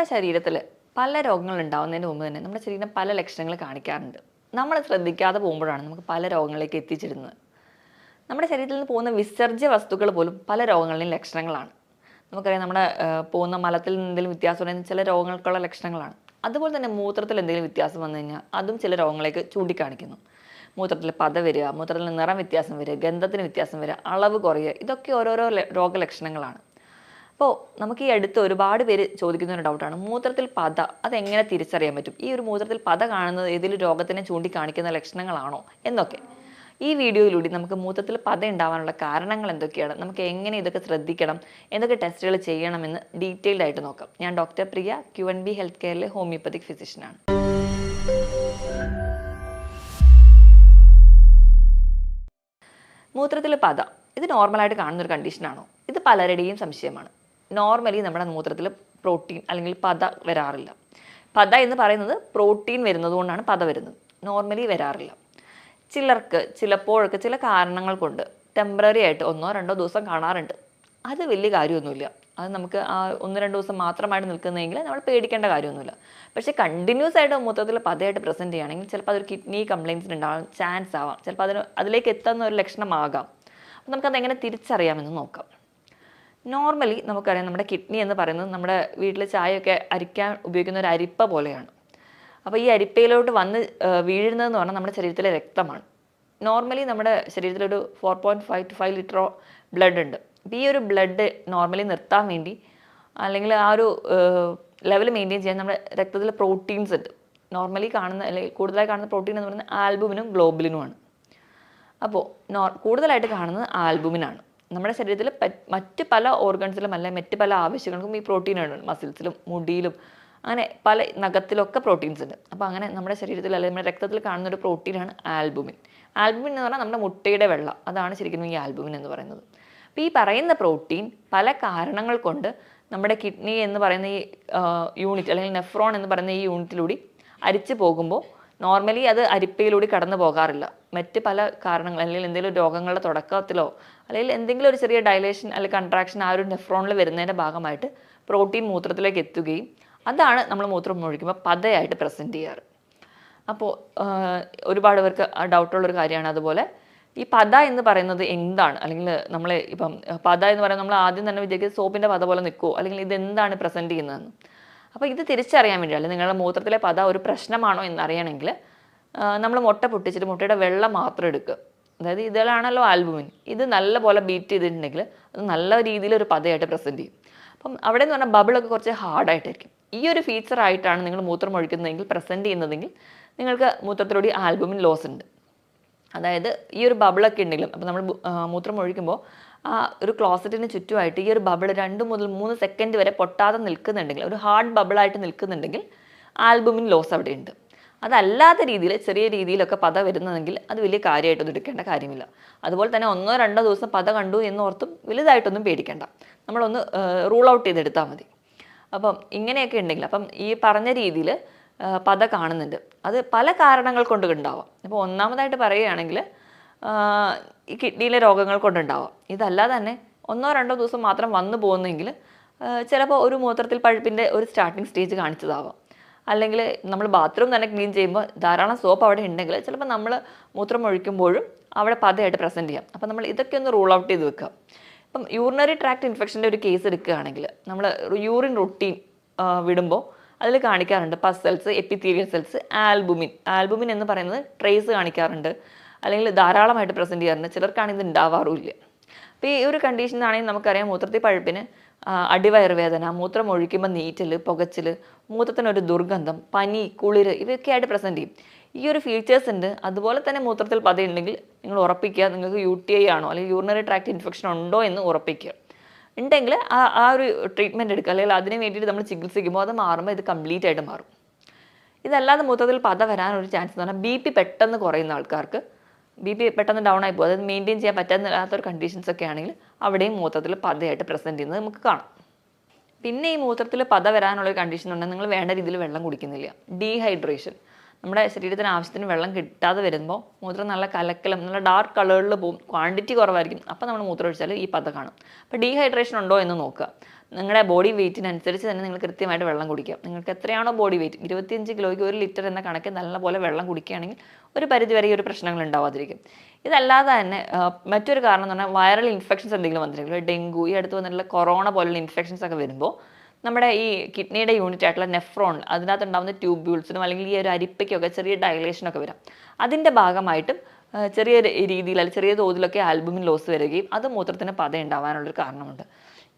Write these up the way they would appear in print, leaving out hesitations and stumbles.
നമ്മുടെ ശരീരത്തിൽ പല രോഗങ്ങൾ ഉണ്ടാവുന്നതിന് മുമ്പ് തന്നെ നമ്മുടെ ശരീരം പല ലക്ഷണങ്ങൾ കാണിക്കാറുണ്ട്. നമ്മൾ ശ്രദ്ധിക്കാതെ പോകുമ്പോഴാണ് നമുക്ക് പല രോഗങ്ങളിലേക്ക് എത്തിച്ചിരുന്നത്. നമ്മുടെ ശരീരത്തിൽ നിന്ന് പോകുന്ന വിസർജ്യ വസ്തുക്കൾ പോലും പല രോഗങ്ങളുടെയും ലക്ഷണങ്ങളാണ്. നമുക്കറിയാം, നമ്മുടെ പോകുന്ന മലത്തിൽ നിന്ന് എന്തെങ്കിലും വ്യത്യാസം ഉണ്ടെങ്കിൽ ചില രോഗങ്ങൾക്കുള്ള ലക്ഷണങ്ങളാണ്. അതുപോലെ തന്നെ മൂത്രത്തിൽ എന്തെങ്കിലും വ്യത്യാസം വന്നു കഴിഞ്ഞാൽ അതും ചില രോഗങ്ങളിലേക്ക് ചൂണ്ടിക്കാണിക്കുന്നു. മൂത്രത്തിൽ പത വരിക, മൂത്രത്തിൽ നിറം വ്യത്യാസം വരിക, ഗന്ധത്തിന് വ്യത്യാസം വരിക, അളവ് കുറയുക, ഇതൊക്കെ ഓരോരോ രോഗലക്ഷണങ്ങളാണ്. അപ്പോൾ നമുക്ക് ഈ അടുത്ത് ഒരുപാട് പേര് ചോദിക്കുന്ന ഒരു ഡൗട്ടാണ്, മൂത്രത്തിൽ പത അതെങ്ങനെ തിരിച്ചറിയാൻ പറ്റും? ഈ ഒരു മൂത്രത്തിൽ പത കാണുന്നത് ഏതെങ്കിലും രോഗത്തിനെ ചൂണ്ടിക്കാണിക്കുന്ന ലക്ഷണങ്ങളാണോ എന്നൊക്കെ. ഈ വീഡിയോയിലൂടെ നമുക്ക് മൂത്രത്തിൽ പത ഉണ്ടാവാനുള്ള കാരണങ്ങൾ എന്തൊക്കെയാണ്, നമുക്ക് എങ്ങനെ ഇതൊക്കെ ശ്രദ്ധിക്കണം, എന്തൊക്കെ ടെസ്റ്റുകൾ ചെയ്യണമെന്ന് ഡീറ്റെയിൽഡ് ആയിട്ട് നോക്കാം. ഞാൻ ഡോക്ടർ പ്രിയ, QNB ഹെൽത്ത് കെയറിലെ ഹോമിയോപ്പതിക് ഫിസിഷ്യനാണ്. മൂത്രത്തിൽ പത ഇത് നോർമലായിട്ട് കാണുന്ന ഒരു കണ്ടീഷനാണോ? ഇത് പലരുടെയും സംശയമാണ്. നോർമലി നമ്മുടെ മൂത്രത്തിൽ പ്രോട്ടീൻ അല്ലെങ്കിൽ പത വരാറില്ല. പത എന്ന് പറയുന്നത് പ്രോട്ടീൻ വരുന്നത് കൊണ്ടാണ് പത വരുന്നത്, നോർമലി വരാറില്ല. ചിലർക്ക് ചിലപ്പോഴൊക്കെ ചില കാരണങ്ങൾ കൊണ്ട് ടെമ്പററി ആയിട്ട് 1-2 ദിവസം കാണാറുണ്ട്. അത് വലിയ കാര്യമൊന്നുമില്ല. അത് നമുക്ക് ആ 1-2 ദിവസം മാത്രമായിട്ട് നിൽക്കുന്നതെങ്കിൽ നമ്മൾ പേടിക്കേണ്ട കാര്യമൊന്നുമില്ല. പക്ഷേ കണ്ടിന്യൂസ് ആയിട്ട് മൂത്രത്തിൽ പതയായിട്ട് പ്രസൻറ്റ് ചെയ്യുകയാണെങ്കിൽ ചിലപ്പോൾ അതൊരു കിഡ്നി കംപ്ലയിൻസിന് ഉണ്ടാകാൻ ചാൻസ് ആവാം. ചിലപ്പോൾ അതിലേക്ക് എത്തുന്ന ഒരു ലക്ഷണമാകാം. അപ്പോൾ നമുക്കത് എങ്ങനെ തിരിച്ചറിയാമെന്ന് നോക്കാം. നോർമലി നമുക്കറിയാം, നമ്മുടെ കിഡ്നി എന്ന് പറയുന്നത് നമ്മുടെ വീട്ടിൽ ചായയൊക്കെ അരിക്കാൻ ഉപയോഗിക്കുന്ന ഒരു അരിപ്പ പോലെയാണ്. അപ്പോൾ ഈ അരിപ്പയിലോട്ട് വന്ന് വീഴുന്നതെന്ന് പറഞ്ഞാൽ നമ്മുടെ ശരീരത്തിലെ രക്തമാണ്. നോർമലി നമ്മുടെ ശരീരത്തിലൊരു 4.5 to 5 ലിറ്റർ ബ്ലഡ് ഉണ്ട്. അപ്പോൾ ഈ ഒരു ബ്ലഡ് നോർമലി നിർത്താൻ വേണ്ടി അല്ലെങ്കിൽ ആ ഒരു ലെവൽ മെയിൻറ്റെയിൻ ചെയ്യാൻ നമ്മുടെ രക്തത്തിൽ പ്രോട്ടീൻസ് ഉണ്ട്. നോർമലി കാണുന്ന അല്ലെങ്കിൽ കൂടുതലായി കാണുന്ന പ്രോട്ടീൻ എന്ന് പറയുന്നത് ആൽബുമിനും ഗ്ലോബുലിനുമാണ്. അപ്പോൾ കൂടുതലായിട്ട് കാണുന്നത് ആൽബുമിനാണ്. നമ്മുടെ ശരീരത്തിൽ മറ്റ് പല ഓർഗൻസിലും അല്ലെങ്കിൽ മറ്റ് പല ആവശ്യങ്ങൾക്കും ഈ പ്രോട്ടീൻ ഉണ്ട്. മസിൽസിലും മുടിയിലും അങ്ങനെ പല നഖത്തിലൊക്കെ പ്രോട്ടീൻസ് ഉണ്ട്. അപ്പോൾ അങ്ങനെ നമ്മുടെ ശരീരത്തിൽ അല്ലെങ്കിൽ നമ്മുടെ രക്തത്തിൽ കാണുന്ന ഒരു പ്രോട്ടീനാണ് ആൽബുമിൻ. ആൽബുമിൻ എന്ന് പറഞ്ഞാൽ നമ്മുടെ മുട്ടയുടെ വെള്ള, അതാണ് ശരിക്കും ഈ ആൽബുമിൻ എന്ന് പറയുന്നത്. അപ്പോൾ ഈ പറയുന്ന പ്രോട്ടീൻ പല കാരണങ്ങൾ കൊണ്ട് നമ്മുടെ കിഡ്നി എന്ന് പറയുന്ന ഈ യൂണിറ്റ് അല്ലെങ്കിൽ നെഫ്രോൺ എന്ന് പറയുന്ന ഈ യൂണിറ്റിലൂടെ അരിച്ചു പോകുമ്പോൾ നോർമലി അത് അരിപ്പയിലൂടെ കടന്നു പോകാറില്ല. മറ്റ് പല കാരണങ്ങൾ അല്ലെങ്കിൽ എന്തെങ്കിലും രോഗങ്ങളുടെ തുടക്കത്തിലോ അല്ലെങ്കിൽ എന്തെങ്കിലും ഒരു ചെറിയ ഡയലേഷൻ അല്ലെങ്കിൽ കൺട്രാക്ഷൻ ആ ഒരു നെഫ്രോണിൽ വരുന്നതിൻ്റെ ഭാഗമായിട്ട് പ്രോട്ടീൻ മൂത്രത്തിലേക്ക് എത്തുകയും അതാണ് നമ്മൾ മൂത്രം ഒഴിക്കുമ്പോൾ പതയായിട്ട് പ്രസൻറ്റ് ചെയ്യാറ്. അപ്പോൾ ഒരുപാട് പേർക്ക് ഡൗട്ടുള്ളൊരു കാര്യമാണ്. അതുപോലെ ഈ പത എന്ന് പറയുന്നത് എന്താണ്, അല്ലെങ്കിൽ നമ്മൾ ഇപ്പം പത എന്ന് പറയുന്നത് നമ്മൾ ആദ്യം തന്നെ വിചാരിക്കുന്നത് സോപ്പിൻ്റെ പത പോലെ നിൽക്കുമോ, അല്ലെങ്കിൽ ഇത് എന്താണ് പ്രസൻറ്റ് ചെയ്യുന്നതെന്ന്. അപ്പോൾ ഇത് തിരിച്ചറിയാൻ വേണ്ടി, അല്ലെങ്കിൽ നിങ്ങളുടെ മൂത്രത്തിലെ പത ഒരു പ്രശ്നമാണോ എന്നറിയണമെങ്കിൽ നമ്മൾ മുട്ട പൊട്ടിച്ചിട്ട് മുട്ടയുടെ വെള്ളം മാത്രം എടുക്കുക. അതായത് ഇതിലാണല്ലോ ആൽബുമിൻ, ഇത് നല്ലപോലെ ബീറ്റ് ചെയ്തിട്ടുണ്ടെങ്കിൽ അത് നല്ല രീതിയിൽ ഒരു പതയായിട്ട് പ്രസൻറ്റ് ചെയ്യും. അപ്പം അവിടെ എന്ന് പറഞ്ഞാൽ ബബിളൊക്കെ കുറച്ച് ഹാർഡായിട്ടായിരിക്കും. ഈ ഒരു ഫീച്ചറായിട്ടാണ് നിങ്ങൾ മൂത്രം ഒഴിക്കുന്നതെങ്കിൽ പ്രസൻറ്റ് ചെയ്യുന്നതെങ്കിൽ നിങ്ങൾക്ക് മൂത്രത്തിലൂടെ ആൽബുമിൻ ലോസ് ഉണ്ട്. അതായത് ഈ ഒരു ബബിളൊക്കെ ഉണ്ടെങ്കിലും, അപ്പോൾ നമ്മൾ മൂത്രം ഒഴിക്കുമ്പോൾ ആ ഒരു ക്ലോസറ്റിന് ചുറ്റുമായിട്ട് ഈ ഒരു ബബിൾ 2 മുതൽ 3 സെക്കൻഡ് വരെ പൊട്ടാതെ നിൽക്കുന്നുണ്ടെങ്കിൽ, ഒരു ഹാർഡ് ബബിളായിട്ട് നിൽക്കുന്നുണ്ടെങ്കിൽ ആൽബുമിൻ ലോസ് അവിടെ ഉണ്ട്. അതല്ലാത്ത രീതിയിൽ ചെറിയ രീതിയിലൊക്കെ പത വരുന്നതെങ്കിൽ അത് വലിയ കാര്യമായിട്ടൊന്നും എടുക്കേണ്ട കാര്യമില്ല. അതുപോലെ തന്നെ 1-2 ദിവസം പത കണ്ടു എന്നോർത്തും വലുതായിട്ടൊന്നും പേടിക്കേണ്ട. നമ്മളൊന്ന് റൂൾ ഔട്ട് ചെയ്തെടുത്താൽ മതി. അപ്പം ഇങ്ങനെയൊക്കെ ഉണ്ടെങ്കിൽ, അപ്പം ഈ പറഞ്ഞ രീതിയിൽ പത കാണുന്നുണ്ട്, അത് പല കാരണങ്ങൾ കൊണ്ട് ഉണ്ടാവാം. ഇപ്പോൾ ഒന്നാമതായിട്ട് പറയുകയാണെങ്കിൽ ഈ കിഡ്നിയിലെ രോഗങ്ങൾ കൊണ്ടുണ്ടാവാം. ഇതല്ലാതെ തന്നെ 1-2 ദിവസം മാത്രം വന്നു പോകുന്നെങ്കിൽ ചിലപ്പോൾ ഒരു മൂത്രത്തിൽ പഴുപ്പിൻ്റെ ഒരു സ്റ്റാർട്ടിങ് സ്റ്റേജ് കാണിച്ചതാവാം. അല്ലെങ്കിൽ നമ്മൾ ബാത്റൂം തന്നെ ക്ലീൻ ചെയ്യുമ്പോൾ ധാരാളം സോപ്പ് അവിടെ ഉണ്ടെങ്കിൽ ചിലപ്പോൾ നമ്മൾ മൂത്രം ഒഴിക്കുമ്പോഴും അവിടെ പതയായിട്ട് പ്രസൻറ്റ് ചെയ്യാം. അപ്പോൾ നമ്മൾ ഇതൊക്കെ ഒന്ന് റൂൾ ഔട്ട് ചെയ്ത് വെക്കുക. ഇപ്പം യൂറിനറി ട്രാക്ട് ഇൻഫെക്ഷൻ്റെ ഒരു കേസ് എടുക്കുകയാണെങ്കിൽ നമ്മൾ യൂറിൻ റൊട്ടീൻ വിടുമ്പോൾ അതിൽ കാണിക്കാറുണ്ട് പസ് സെൽസ്, എപ്പിത്തീലിയൽ സെൽസ്, ആൽബുമിൻ എന്ന് പറയുന്നത് ട്രേസ് കാണിക്കാറുണ്ട്, അല്ലെങ്കിൽ ധാരാളമായിട്ട് പ്രസൻറ്റ് ചെയ്യാറുണ്ട്. ചിലർക്കാണ് ഇത് ഉണ്ടാവാറുമില്ല. അപ്പോൾ ഈ ഒരു കണ്ടീഷനാണെങ്കിൽ നമുക്കറിയാം മൂത്രത്തിൽ പഴുപ്പിന് അടിവയറുവേദന, മൂത്രം ഒഴിക്കുമ്പോൾ നീറ്റൽ, പുകച്ചിൽ, മൂത്രത്തിനൊരു ദുർഗന്ധം, പനി, കുളിര് ഇവയൊക്കെ ആയിട്ട് പ്രസൻറ്റ് ചെയ്യും. ഈ ഒരു ഫീച്ചേഴ്സ് ഉണ്ട്. അതുപോലെ തന്നെ മൂത്രത്തിൽ പതയുണ്ടെങ്കിൽ നിങ്ങൾ ഉറപ്പിക്കുക നിങ്ങൾക്ക് UTI ആണോ അല്ലെങ്കിൽ യൂറിനറി ട്രാക്ട് ഇൻഫെക്ഷൻ ഉണ്ടോ എന്ന് ഉറപ്പിക്കുക. ഉണ്ടെങ്കിൽ ആ ഒരു ട്രീറ്റ്മെൻറ്റ് എടുക്കുക, അല്ലെങ്കിൽ അതിന് വേണ്ടിയിട്ട് നമ്മൾ ചികിത്സിക്കുമ്പോൾ അത് മാറുമ്പോൾ ഇത് കംപ്ലീറ്റ് ആയിട്ട് മാറും. ഇതല്ലാതെ മൂത്രത്തിൽ പത വരാനൊരു ചാൻസ് എന്ന് പറഞ്ഞാൽ BP പെട്ടെന്ന് കുറയുന്ന ആൾക്കാർക്ക്, BP പെട്ടെന്ന് ഡൗൺ ആയി പോകും, അതായത് മെയിൻറ്റെയിൻ ചെയ്യാൻ പറ്റാത്തൊരു കണ്ടീഷൻസ് ഒക്കെ ആണെങ്കിൽ അവിടെയും മൂത്രത്തിൽ പതയായിട്ട് പ്രസൻറ്റ് ചെയ്യുന്നത് നമുക്ക് കാണാം. പിന്നെ ഈ മൂത്രത്തിൽ പത വരാനുള്ളൊരു കണ്ടീഷൻ ഉണ്ടെങ്കിൽ നിങ്ങൾ വേണ്ട രീതിയിൽ വെള്ളം കുടിക്കുന്നില്ല. ഡീഹൈഡ്രേഷൻ, നമ്മുടെ ശരീരത്തിന് ആവശ്യത്തിന് വെള്ളം കിട്ടാതെ വരുമ്പോൾ മൂത്രം നല്ല കലക്കലും നല്ല ഡാർക്ക് കളറിൽ പോകും, ക്വാണ്ടിറ്റി കുറവായിരിക്കും. അപ്പോൾ നമ്മൾ മൂത്രം ഒഴിച്ചാൽ ഈ പത കാണും. അപ്പോൾ ഡീഹൈഡ്രേഷൻ ഉണ്ടോ എന്ന് നോക്കുക. നിങ്ങളുടെ ബോഡി വെയിറ്റിനനുസരിച്ച് തന്നെ നിങ്ങൾ കൃത്യമായിട്ട് വെള്ളം കുടിക്കുക. നിങ്ങൾക്ക് എത്രയാണോ ബോഡി വെയിറ്റ് 25 കിലോയ്ക്ക് 1 ലിറ്റർ എന്ന കണക്ക് നല്ലപോലെ വെള്ളം കുടിക്കുകയാണെങ്കിൽ ഒരു പരിധിവരെ ഈ ഒരു പ്രശ്നങ്ങൾ ഉണ്ടാവാതിരിക്കും. ഇതല്ലാതെ തന്നെ മറ്റൊരു കാരണം എന്ന് പറഞ്ഞാൽ വൈറൽ ഇൻഫെക്ഷൻസ് എന്തെങ്കിലും വന്നിട്ടുണ്ടെങ്കിൽ ഡെങ്കു, ഈ അടുത്ത് വന്നിട്ടുള്ള കൊറോണ പോലുള്ള ഇൻഫെക്ഷൻസ് ഒക്കെ വരുമ്പോൾ നമ്മുടെ ഈ കിഡ്നിയുടെ യൂണിറ്റ് ആയിട്ടുള്ള നെഫ്രോൺ അതിനകത്ത് ഉണ്ടാകുന്ന ട്യൂബ്യൂൾസിനും അല്ലെങ്കിൽ ഈ ഒരു അരിപ്പയ്ക്കൊക്കെ ചെറിയ ഡയലേഷനൊക്കെ വരാം. അതിൻ്റെ ഭാഗമായിട്ടും ചെറിയ രീതിയിൽ അല്ലെങ്കിൽ ചെറിയ തോതിലൊക്കെ ആൽബുമിൻ ലോസ് വരികയും അത് മൂത്രത്തിന് പത ഉണ്ടാവാനുള്ളൊരു കാരണമുണ്ട്.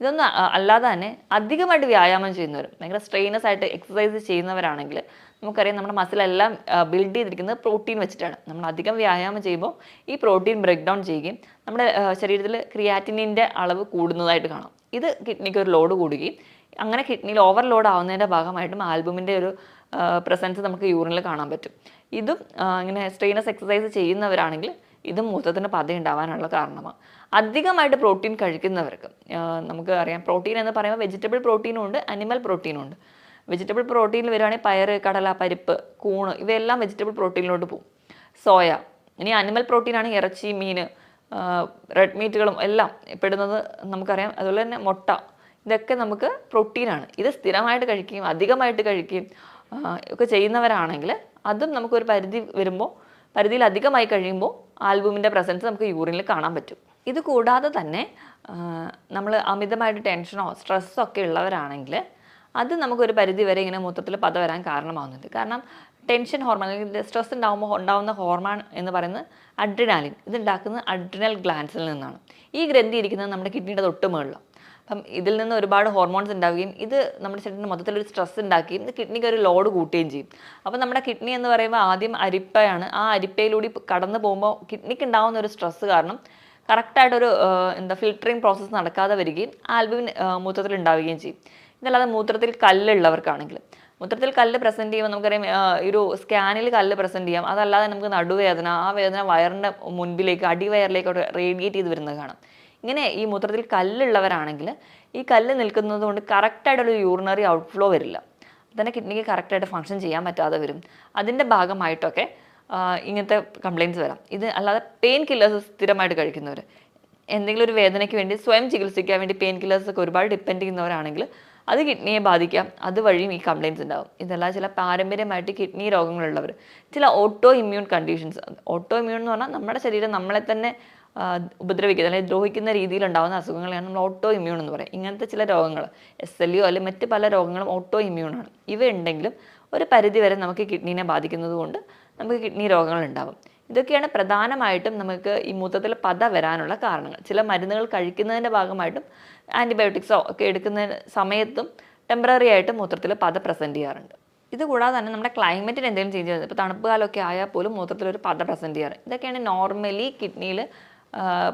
ഇതൊന്നും അല്ലാതെ തന്നെ അധികമായിട്ട് വ്യായാമം ചെയ്യുന്നവർ, ഭയങ്കര സ്ട്രെയിനസ് ആയിട്ട് എക്സസൈസ് ചെയ്യുന്നവരാണെങ്കിൽ നമുക്കറിയാം നമ്മുടെ മസിലെല്ലാം ബിൽഡ് ചെയ്തിരിക്കുന്നത് പ്രോട്ടീൻ വെച്ചിട്ടാണ്. നമ്മൾ അധികം വ്യായാമം ചെയ്യുമ്പോൾ ഈ പ്രോട്ടീൻ ബ്രേക്ക് ഡൗൺ ചെയ്യുകയും നമ്മുടെ ശരീരത്തിൽ ക്രിയാറ്റിനിൻ്റെ അളവ് കൂടുന്നതായിട്ട് കാണാം. ഇത് കിഡ്നിക്ക് ഒരു ലോഡ് കൂടുകയും അങ്ങനെ കിഡ്നിയിൽ ഓവർലോഡ് ആവുന്നതിൻ്റെ ഭാഗമായിട്ടും ആൽബുമിൻ്റെ ഒരു പ്രസൻസ് നമുക്ക് യൂറിനിൽ കാണാൻ പറ്റും. ഇതും ഇങ്ങനെ സ്ട്രെയിനസ് എക്സസൈസ് ചെയ്യുന്നവരാണെങ്കിൽ ഇതും മൂത്രത്തിന് പത ഉണ്ടാവാനുള്ള കാരണമാണ്. അധികമായിട്ട് പ്രോട്ടീൻ കഴിക്കുന്നവർക്ക് നമുക്ക് അറിയാം, പ്രോട്ടീൻ എന്ന് പറയുമ്പോൾ വെജിറ്റബിൾ പ്രോട്ടീനും ഉണ്ട്, അനിമൽ പ്രോട്ടീനും ഉണ്ട്. വെജിറ്റബിൾ പ്രോട്ടീനിൽ വരുവാണെങ്കിൽ പയറ്, കടല, പരിപ്പ്, കൂണ് ഇവയെല്ലാം വെജിറ്റബിൾ പ്രോട്ടീനിലോട്ട് പോകും. സോയ, ഇനി അനിമൽ പ്രോട്ടീനാണ് ഇറച്ചി, മീൻ, റെഡ് മീറ്റുകളും എല്ലാം പെടുന്നത് നമുക്കറിയാം. അതുപോലെ തന്നെ മുട്ട, ഇതൊക്കെ നമുക്ക് പ്രോട്ടീനാണ്. ഇത് സ്ഥിരമായിട്ട് കഴിക്കുകയും അധികമായിട്ട് കഴിക്കുകയും ഒക്കെ ചെയ്യുന്നവരാണെങ്കിൽ അതും നമുക്കൊരു പരിധി വരുമ്പോൾ, പരിധിയിൽ അധികമായി കഴിയുമ്പോൾ ആൽബുമിൻ്റെ പ്രസൻസ് നമുക്ക് യൂറിനിൽ കാണാൻ പറ്റും. ഇത് കൂടാതെ തന്നെ നമ്മൾ അമിതമായിട്ട് ടെൻഷനോ സ്ട്രെസ്സോ ഒക്കെ ഉള്ളവരാണെങ്കിൽ അത് നമുക്കൊരു പരിധി വരെ ഇങ്ങനെ മൂത്രത്തിൽ പത വരാൻ കാരണമാകുന്നുണ്ട്. കാരണം ടെൻഷൻ ഹോർമോൺ അല്ലെങ്കിൽ സ്ട്രെസ് ഉണ്ടാകുന്ന ഹോർമോൺ എന്ന് പറയുന്നത് അഡ്രിനാലിൻ. ഇതുണ്ടാക്കുന്നത് അഡ്രിനൽ ഗ്ലാൻസിൽ നിന്നാണ്. ഈ ഗ്രന്ഥി ഇരിക്കുന്നത് നമ്മുടെ കിഡ്നിയുടെ തൊട്ട് മുകളിലാണ്. അപ്പം ഇതിൽ നിന്ന് ഒരുപാട് ഹോർമോൺസ് ഉണ്ടാവുകയും ഇത് നമ്മുടെ ശരീരത്തിന് മൊത്തത്തിലൊരു സ്ട്രെസ് ഉണ്ടാക്കുകയും ഇത് കിഡ്നിക്ക് ഒരു ലോഡ് കൂട്ടുകയും ചെയ്യും. അപ്പം നമ്മുടെ കിഡ്നി എന്ന് പറയുമ്പോൾ ആദ്യം അരിപ്പയാണ്. ആ അരിപ്പയിലൂടെ കടന്നു പോകുമ്പോൾ കിഡ്നിക്ക് ഉണ്ടാകുന്ന ഒരു സ്ട്രെസ് കാരണം കറക്റ്റായിട്ടൊരു ഫിൽറ്ററിങ് പ്രോസസ്സ് നടക്കാതെ വരികയും ആൽബുമിൻ മൂത്രത്തിൽ ഉണ്ടാവുകയും ചെയ്യും. ഇതല്ലാതെ മൂത്രത്തിൽ കല്ലുള്ളവർക്കാണെങ്കിൽ, മൂത്രത്തിൽ കല്ല് പ്രസൻറ്റ് ചെയ്യുമ്പോൾ നമുക്കറിയാം ഒരു സ്കാനിൽ കല്ല് പ്രസൻറ്റ് ചെയ്യാം. അതല്ലാതെ നമുക്ക് നടുവേദന, ആ വേദന വയറിൻ്റെ മുൻപിലേക്ക് അടിവയറിലേക്കോട്ട് റേഡിയേറ്റ് ചെയ്ത് വരുന്നത് കാണാം. ഇങ്ങനെ ഈ മൂത്രത്തിൽ കല്ലുള്ളവരാണെങ്കിൽ ഈ കല്ല് നിൽക്കുന്നത് കൊണ്ട് കറക്റ്റായിട്ടൊരു യൂറിനറി ഔട്ട്ഫ്ലോ വരില്ല. തന്നെ കിഡ്നിക്ക് കറക്റ്റായിട്ട് ഫങ്ഷൻ ചെയ്യാൻ പറ്റാതെ വരും. അതിൻ്റെ ഭാഗമായിട്ടൊക്കെ ഇങ്ങനത്തെ കംപ്ലയിൻറ്റ്സ് വരാം. ഇത് അല്ലാതെ പെയിൻ കില്ലേഴ്സ് സ്ഥിരമായിട്ട് കഴിക്കുന്നവർ, എന്തെങ്കിലും ഒരു വേദനയ്ക്ക് വേണ്ടി സ്വയം ചികിത്സിക്കാൻ വേണ്ടി പെയിൻ കില്ലേഴ്സൊക്കെ ഒരുപാട് ഡിപ്പെൻഡ് ചെയ്യുന്നവരാണെങ്കിൽ അത് കിഡ്നിയെ ബാധിക്കാം. അതുവഴിയും ഈ കംപ്ലയിൻറ്റ്സ് ഉണ്ടാകും. ഇതല്ല ചില പാരമ്പര്യമായിട്ട് കിഡ്നി രോഗങ്ങളുള്ളവർ, ചില auto immune conditions. Auto immune എന്ന് പറഞ്ഞാൽ നമ്മുടെ ശരീരം നമ്മളെ തന്നെ ഉപദ്രവിക്കുന്ന അല്ലെങ്കിൽ ദ്രോഹിക്കുന്ന രീതിയിലുണ്ടാകുന്ന അസുഖങ്ങളെയാണ് നമ്മൾ ഓട്ടോ ഇമ്മ്യൂൺ എന്ന് പറയും. ഇങ്ങനത്തെ ചില രോഗങ്ങൾ SLE അല്ലെങ്കിൽ മറ്റ് പല രോഗങ്ങളും ഓട്ടോ ഇമ്മ്യൂണാണ്. ഇവ ഉണ്ടെങ്കിലും ഒരു പരിധി വരെ നമുക്ക് കിഡ്നീനെ ബാധിക്കുന്നത് കൊണ്ട് നമുക്ക് കിഡ്നി രോഗങ്ങൾ ഉണ്ടാകും. ഇതൊക്കെയാണ് പ്രധാനമായിട്ടും നമുക്ക് ഈ മൂത്രത്തിൽ പത വരാനുള്ള കാരണങ്ങൾ. ചില മരുന്നുകൾ കഴിക്കുന്നതിൻ്റെ ഭാഗമായിട്ടും ആൻറ്റിബയോട്ടിക്സോ ഒക്കെ എടുക്കുന്ന സമയത്തും ടെമ്പററി ആയിട്ട് മൂത്രത്തിൽ പത പ്രസൻറ്റ് ചെയ്യാറുണ്ട്. ഇത് കൂടാതെ തന്നെ നമ്മുടെ ക്ലൈമറ്റിന് എന്തെങ്കിലും ചേഞ്ച് ചെയ്യുന്നത്, ഇപ്പോൾ തണുപ്പ് കാലമൊക്കെ ആയാൽ പോലും മൂത്രത്തിലൊരു പത പ്രസൻറ്റ് ചെയ്യാറ്. ഇതൊക്കെയാണ് നോർമലി കിഡ്നിയിൽ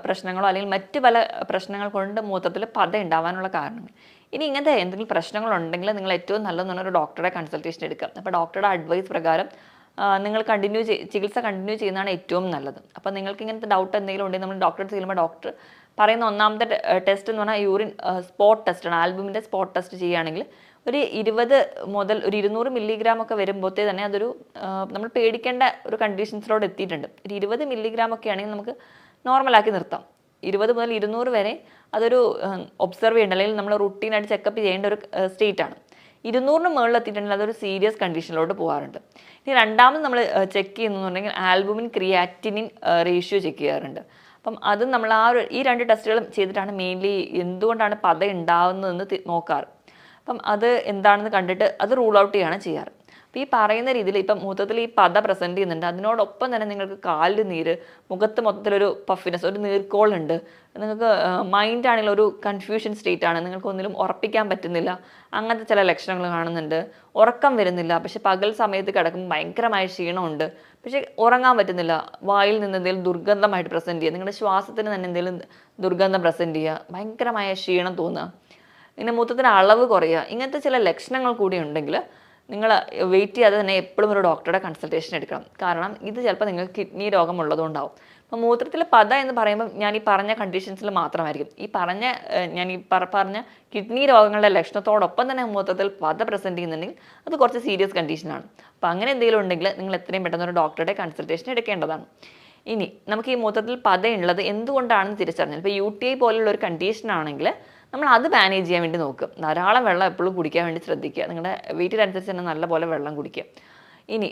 പ്രശ്നങ്ങളോ അല്ലെങ്കിൽ മറ്റ് പല പ്രശ്നങ്ങൾ കൊണ്ട് മൂത്രത്തിൽ പത ഉണ്ടാവാനുള്ള കാരണങ്ങൾ. ഇനി ഇങ്ങനത്തെ എന്തെങ്കിലും പ്രശ്നങ്ങളുണ്ടെങ്കിൽ നിങ്ങൾ ഏറ്റവും നല്ലതെന്ന് പറഞ്ഞാൽ ഒരു ഡോക്ടറെ കൺസൾട്ടേഷൻ എടുക്കുക. അപ്പോൾ ഡോക്ടറുടെ അഡ്വൈസ് പ്രകാരം നിങ്ങൾ ചികിത്സ കണ്ടിന്യൂ ചെയ്യുന്നതാണ് ഏറ്റവും നല്ലത്. അപ്പോൾ നിങ്ങൾക്ക് ഇങ്ങനത്തെ ഡൗട്ട് എന്തെങ്കിലും ഉണ്ടെങ്കിൽ നമ്മൾ ഡോക്ടറെ ചെല്ലുമ്പോൾ ഡോക്ടർ പറയുന്ന ഒന്നാമത്തെ ടെസ്റ്റ് എന്ന് പറഞ്ഞാൽ യൂറിൻ സ്പോട്ട് ടെസ്റ്റാണ്. ആൽബുമിൻ്റെ സ്പോട്ട് ടെസ്റ്റ് ചെയ്യുകയാണെങ്കിൽ ഒരു 20 മുതൽ ഒരു 200 മില്ലിഗ്രാം ഒക്കെ വരുമ്പോഴത്തേ തന്നെ അതൊരു നമ്മൾ പേടിക്കേണ്ട ഒരു കണ്ടീഷൻസിലോട് എത്തിയിട്ടുണ്ട്. ഒരു 20 മില്ലിഗ്രാം ഒക്കെ ആണെങ്കിൽ നമുക്ക് നോർമലാക്കി നിർത്താം. 20 മുതൽ 200 വരെ അതൊരു ഒബ്സർവ് ചെയ്യേണ്ട അല്ലെങ്കിൽ നമ്മൾ റുട്ടീനായിട്ട് ചെക്കപ്പ് ചെയ്യേണ്ട ഒരു സ്റ്റേറ്റാണ്. 200 മുകളിൽ എത്തിയിട്ടുണ്ടെങ്കിൽ അതൊരു സീരിയസ് കണ്ടീഷനിലോട്ട് പോകാറുണ്ട്. ഇനി രണ്ടാമത് നമ്മൾ ചെക്ക് ചെയ്യുന്നുണ്ടെങ്കിൽ ആൽബുമിൻ ക്രിയാറ്റിനിൻ റേഷ്യോ ചെക്ക് ചെയ്യാറുണ്ട്. അപ്പം അത് നമ്മൾ ഈ 2 ടെസ്റ്റുകളും ചെയ്തിട്ടാണ് മെയിൻലി എന്തുകൊണ്ടാണ് പത ഉണ്ടാവുന്നതെന്ന് നോക്കാറ്. അപ്പം അത് എന്താണെന്ന് കണ്ടിട്ട് അത് റൂൾ ഔട്ട് ചെയ്യാണ് ചെയ്യാറ്. അപ്പോൾ ഈ പറയുന്ന രീതിയിൽ ഇപ്പം മൂത്രത്തിൽ ഈ പത പ്രസൻറ്റ് ചെയ്യുന്നുണ്ട്, അതിനോടൊപ്പം തന്നെ നിങ്ങൾക്ക് കാലിൽ നീര്, മുഖത്ത് മൊത്തത്തിലൊരു പഫിനെസ്, ഒരു നീർക്കോളുണ്ട്, നിങ്ങൾക്ക് മൈൻഡാണെങ്കിൽ ഒരു കൺഫ്യൂഷൻ സ്റ്റേറ്റ് ആണ്, നിങ്ങൾക്ക് ഒന്നിലും ഉറപ്പിക്കാൻ പറ്റുന്നില്ല, അങ്ങനത്തെ ചില ലക്ഷണങ്ങൾ കാണുന്നുണ്ട്. ഉറക്കം വരുന്നില്ല, പക്ഷെ പകൽ സമയത്ത് കിടക്കുമ്പോൾ ഭയങ്കരമായ ക്ഷീണമുണ്ട്, പക്ഷേ ഉറങ്ങാൻ പറ്റുന്നില്ല. വായിൽ നിന്ന് എന്തെങ്കിലും ദുർഗന്ധമായിട്ട് പ്രസൻറ്റ് ചെയ്യുക, നിങ്ങളുടെ ശ്വാസത്തിന് തന്നെ എന്തെങ്കിലും ദുർഗന്ധം പ്രസൻറ്റ് ചെയ്യുക, ഭയങ്കരമായ ക്ഷീണം തോന്നുക, ഇങ്ങനെ മൂത്രത്തിൻ്റെ അളവ് കുറയുക, ഇങ്ങനത്തെ ചില ലക്ഷണങ്ങൾ കൂടി ഉണ്ടെങ്കിൽ നിങ്ങൾ വെയിറ്റ് ചെയ്യാതെ തന്നെ എപ്പോഴും ഒരു ഡോക്ടറുടെ കൺസൾട്ടേഷൻ എടുക്കണം. കാരണം ഇത് ചിലപ്പോൾ നിങ്ങൾക്ക് കിഡ്നി രോഗം ഉള്ളതുകൊണ്ടാവും. അപ്പോൾ മൂത്രത്തിൽ പത എന്ന് പറയുമ്പോൾ ഞാൻ ഈ പറഞ്ഞ കണ്ടീഷൻസിൽ മാത്രമായിരിക്കും. ഞാൻ ഈ പറഞ്ഞ കിഡ്നി രോഗങ്ങളുടെ ലക്ഷണത്തോടൊപ്പം തന്നെ മൂത്രത്തിൽ പത പ്രസൻറ്റ് ചെയ്യുന്നുണ്ടെങ്കിൽ അത് കുറച്ച് സീരിയസ് കണ്ടീഷനാണ്. അപ്പോൾ അങ്ങനെ എന്തെങ്കിലും ഉണ്ടെങ്കിൽ നിങ്ങൾ എത്രയും പെട്ടെന്ന് ഒരു ഡോക്ടറുടെ കൺസൾട്ടേഷൻ എടുക്കേണ്ടതാണ്. ഇനി നമുക്ക് ഈ മൂത്രത്തിൽ പത ഉള്ളത് എന്തുകൊണ്ടാണെന്ന് തിരിച്ചറിഞ്ഞാൽ, ഇപ്പോൾ UTI പോലുള്ള ഒരു കണ്ടീഷൻ ആണെങ്കിൽ നമ്മൾ അത് മാനേജ് ചെയ്യാൻ വേണ്ടി നോക്കുക. ധാരാളം വെള്ളം എപ്പോഴും കുടിക്കാൻ വേണ്ടി ശ്രദ്ധിക്കുക. നിങ്ങളുടെ വെയിറ്റിനനുസരിച്ച് തന്നെ നല്ലപോലെ വെള്ളം കുടിക്കുക. ഇനി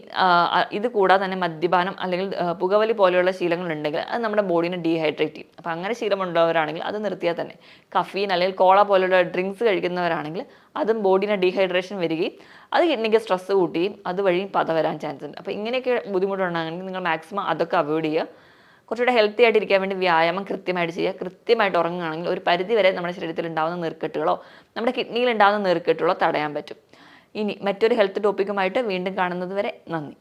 ഇത് കൂടാതെ തന്നെ മദ്യപാനം അല്ലെങ്കിൽ പുകവലി പോലെയുള്ള ശീലങ്ങളുണ്ടെങ്കിൽ അത് നമ്മുടെ ബോഡീനെ ഡീഹൈഡ്രേറ്റ് ചെയ്യും. അപ്പോൾ അങ്ങനെ ശീലമുള്ളവരാണെങ്കിൽ അത് നിർത്തിയാൽ തന്നെ, കഫീൻ അല്ലെങ്കിൽ കോള പോലുള്ള ഡ്രിങ്ക്സ് കഴിക്കുന്നവരാണെങ്കിൽ അതും ബോഡീനെ ഡീഹൈഡ്രേഷൻ വരികയും അത് കിഡ്നിക്ക് സ്ട്രെസ് കൂട്ടുകയും അതുവഴി പത വരാൻ ചാൻസ് ഉണ്ട്. അപ്പോൾ ഇങ്ങനെയൊക്കെ ബുദ്ധിമുട്ടുണ്ടാണെങ്കിൽ നിങ്ങൾ മാക്സിമം അതൊക്കെ അവോയ്ഡ് ചെയ്യുക. കുറച്ചുകൂടെ ഹെൽത്തി ആയിട്ട് ഇരിക്കാൻ വേണ്ടി വ്യായാമം കൃത്യമായിട്ട് ചെയ്യുക. കൃത്യമായിട്ട് ഉറങ്ങുകയാണെങ്കിൽ ഒരു പരിധി വരെ നമ്മുടെ ശരീരത്തിൽ ഉണ്ടാകുന്ന നീർക്കെട്ടുകളോ നമ്മുടെ കിഡ്നിയിൽ ഉണ്ടാകുന്ന നീർക്കെട്ടുകളോ തടയാൻ പറ്റും. ഇനി മറ്റൊരു ഹെൽത്ത് ടോപ്പിക്കുമായിട്ട് വീണ്ടും കാണുന്നത് വരെ നന്ദി.